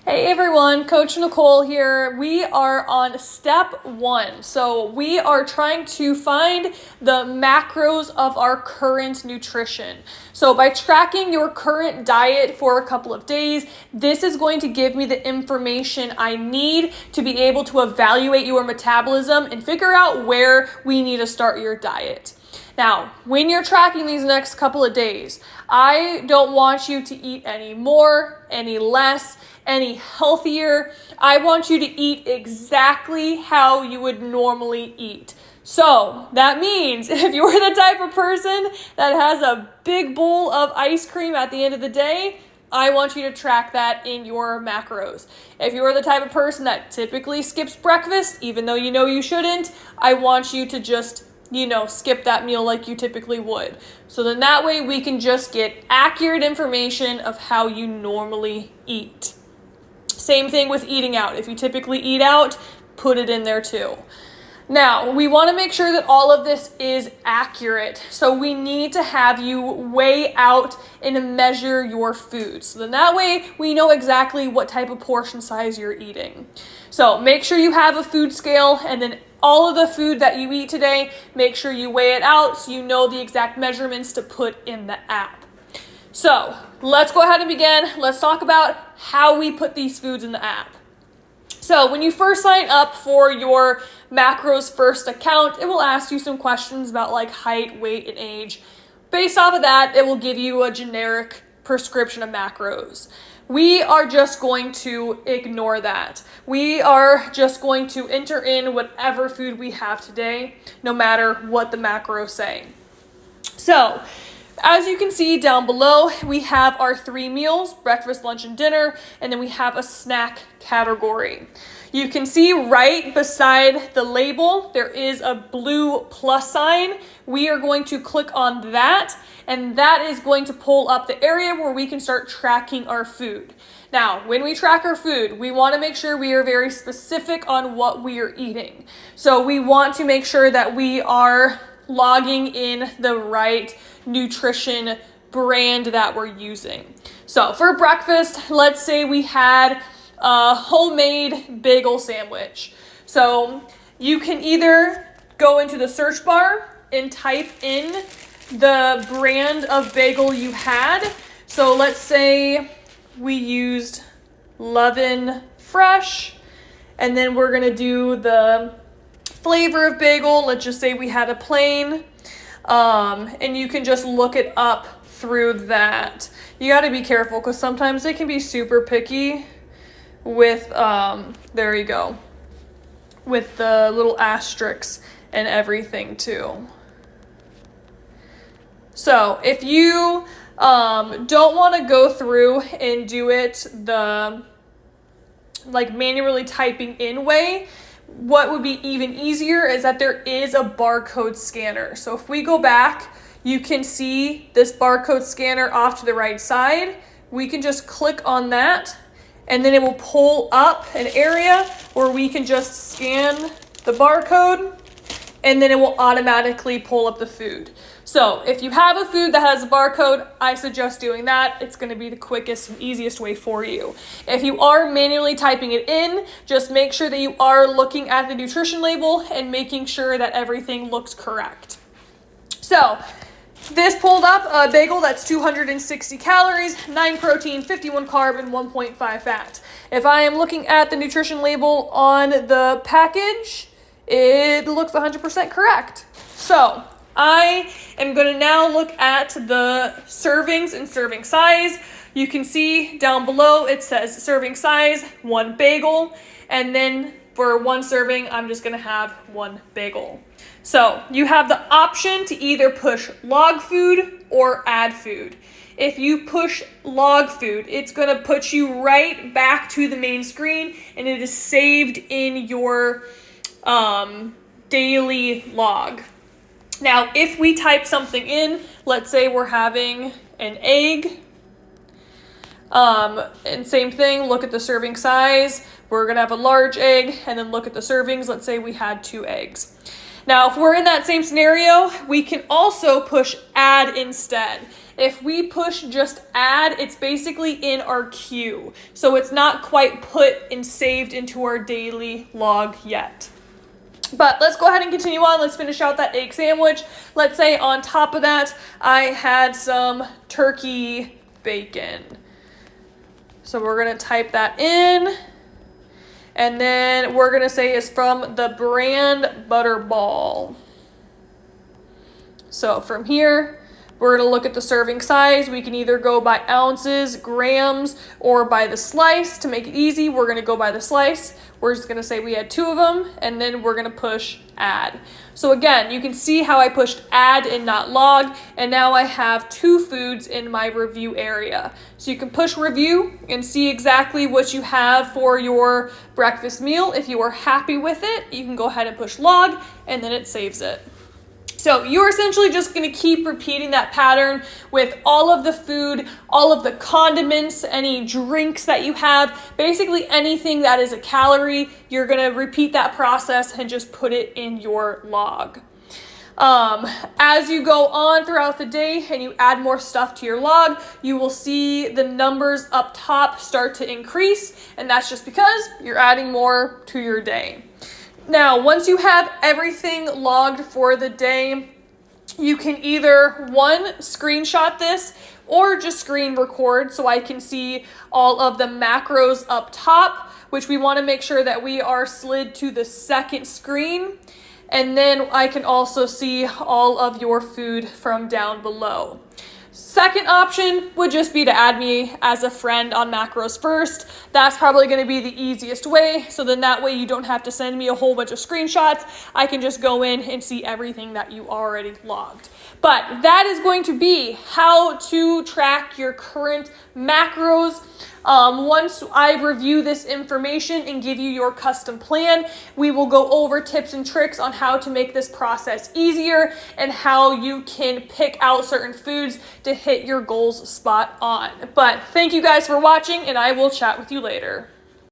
Hey everyone, Coach Nicole here. We are on step 1. So we are trying to find the macros of our current nutrition. So by tracking your current diet for a couple of days, this is going to give me the information I need to be able to evaluate your metabolism and figure out where we need to start your diet. Now, when you're tracking these next couple of days, I don't want you to eat any more, any less, any healthier. I want you to eat exactly how you would normally eat. So that means if you're the type of person that has a big bowl of ice cream at the end of the day, I want you to track that in your macros. If you're the type of person that typically skips breakfast, even though you know you shouldn't, I want you to just skip that meal like you typically would. So then that way we can just get accurate information of how you normally eat. Same thing with eating out. If you typically eat out, put it in there too. Now, we want to make sure that all of this is accurate. So we need to have you weigh out and measure your food. So then that way we know exactly what type of portion size you're eating. So make sure you have a food scale, and then all of the food that you eat today, make sure you weigh it out so you know the exact measurements to put in the app. So let's go ahead and begin. Let's talk about how we put these foods in the app. So when you first sign up for your MacrosFirst account, it will ask you some questions about like height, weight, and age. Based off of that, it will give you a generic prescription of macros. We are just going to ignore that. We are just going to enter in whatever food we have today, no matter what the macros say. So, as you can see down below, we have our 3 meals, breakfast, lunch, and dinner, and then we have a snack category. You can see right beside the label, there is a blue plus sign. We are going to click on that, and that is going to pull up the area where we can start tracking our food. Now, when we track our food, we want to make sure we are very specific on what we are eating. So we want to make sure that we are logging in the right nutrition brand that we're using. So for breakfast, let's say we had a homemade bagel sandwich. So you can either go into the search bar and type in the brand of bagel you had. So let's say we used Lovin' Fresh, and then we're gonna do the flavor of bagel. Let's just say we had a plain, and you can just look it up through that. You got to be careful because sometimes they can be super picky with, there you go, with the little asterisks and everything too. So if you don't want to go through and do it the manually typing in way, what would be even easier is that there is a barcode scanner. So if we go back, you can see this barcode scanner off to the right side. We can just click on that, and then it will pull up an area where we can just scan the barcode, and then it will automatically pull up the food. So if you have a food that has a barcode, I suggest doing that. It's going to be the quickest and easiest way for you. If you are manually typing it in, just make sure that you are looking at the nutrition label and making sure that everything looks correct. So this pulled up a bagel that's 260 calories, 9 protein, 51 carb, and 1.5 fat. If I am looking at the nutrition label on the package, it looks 100% correct. So I am going to now look at the servings and serving size. You can see down below it says serving size, 1 bagel, and then for 1 serving, I'm just going to have 1 bagel. So you have the option to either push log food or add food. If you push log food, it's going to put you right back to the main screen, and it is saved in your daily log. Now, if we type something in, let's say we're having an egg, and same thing, look at the serving size. We're going to have a large egg, and then look at the servings. Let's say we had 2 eggs. Now, if we're in that same scenario, we can also push add instead. If we push just add, it's basically in our queue. So it's not quite put and saved into our daily log yet. But let's go ahead and continue on. Let's finish out that egg sandwich. Let's say on top of that, I had some turkey bacon. So we're going to type that in. And then we're going to say it's from the brand Butterball. So from here, we're going to look at the serving size. We can either go by ounces, grams, or by the slice. To make it easy, we're going to go by the slice. We're just going to say we had 2 of them, and then we're going to push add. So again, you can see how I pushed add and not log, and now I have 2 foods in my review area. So you can push review and see exactly what you have for your breakfast meal. If you are happy with it, you can go ahead and push log, and then it saves it. So you're essentially just going to keep repeating that pattern with all of the food, all of the condiments, any drinks that you have, basically anything that is a calorie. You're going to repeat that process and just put it in your log. As you go on throughout the day and you add more stuff to your log, you will see the numbers up top start to increase, and that's just because you're adding more to your day. Now, once you have everything logged for the day, you can either, 1, screenshot this or just screen record so I can see all of the macros up top, which we want to make sure that we are slid to the second screen. And then I can also see all of your food from down below. Second option would just be to add me as a friend on MacrosFirst. That's probably going to be the easiest way. So then that way you don't have to send me a whole bunch of screenshots. I can just go in and see everything that you already logged. But that is going to be how to track your current macros. Once I review this information and give you your custom plan, we will go over tips and tricks on how to make this process easier and how you can pick out certain foods to hit your goals spot on. But thank you guys for watching, and I will chat with you later.